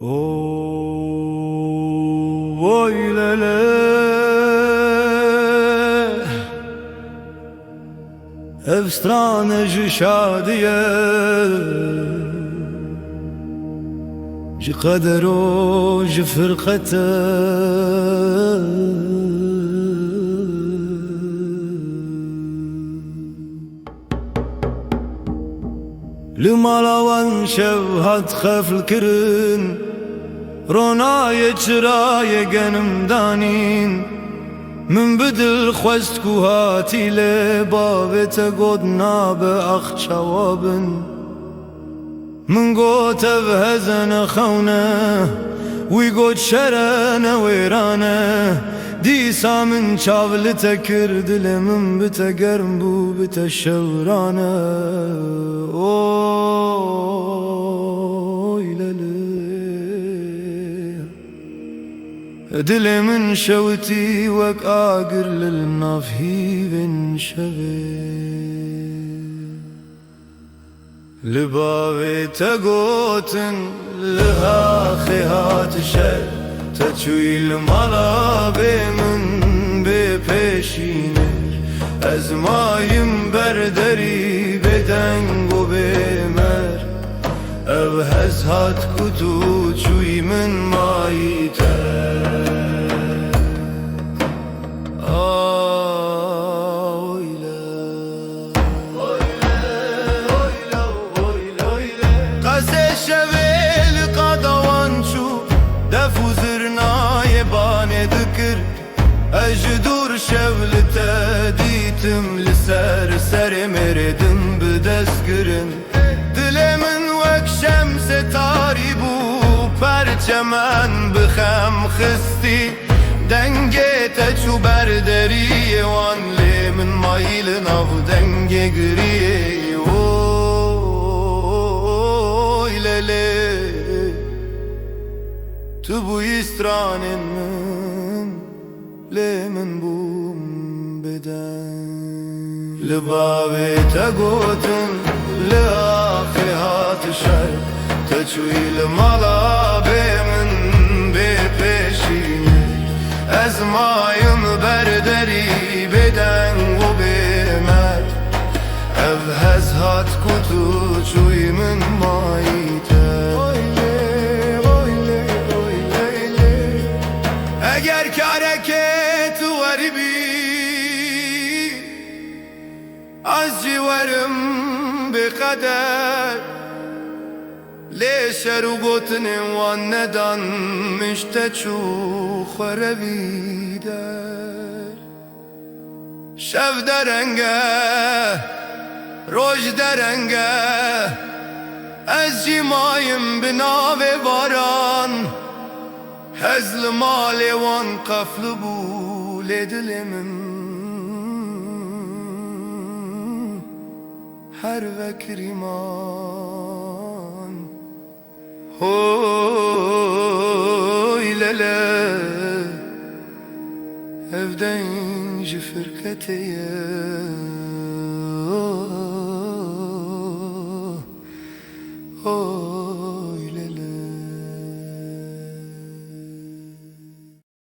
Oy lele, ev strane ji şadiye, ji kader o ji firqete. Li mala wan şev hat xefl kirin, ronayê çirayê genim danîn. Min bi dil xwest ku hatî lê bavê te got nabe ax çawa bin. Min got ev hezene xewne, wî got şere ne wêrane. Dîsa min çav li te kir, dilê min bi te germ bû, bi te şewrane. Oy lele, dilê min şewitî wek agir lil nav hîvên şevê. Li bavê te gotin li haxê hat şer, te çûyî li mala bê min bê pêşîne. Ez mayim berderî bê deng û bê mer, ev hez hat ku tu çûyî min mayî te. Qesê şevê li qada wan çû, def û zirnayê banê dikir. Ez ji dûr şev li te dîtim, li ser serê mêrê din bi dest girin. Dilê min wek şemsê tarî bû, perçemen bi xem xistî. Dengê te çû berderiyê wan, lê min mayî li nav dengê giriyê. Oy lele, tu bûyî stranên min, lê min bûm bêdeng. Li bavê te gotin li axê hat şer, te çûyî li mala bê min bê pêşîne. Ez mayim berderî bê deng û bê mer, ev hez hat ku tu çûyî min mayî te. Eger kareke tu weribî, az jî werim bê qeder. Lê şer û gotinên wan nedanmiş, te çû xwerevî der. Şev derenge, roj derenge, ez jî mayim bi navê varan. Hez li malê wan qeflî bû, lê dilê min her vek rîman. Oy lele, evden ji firqetê ye. Oh.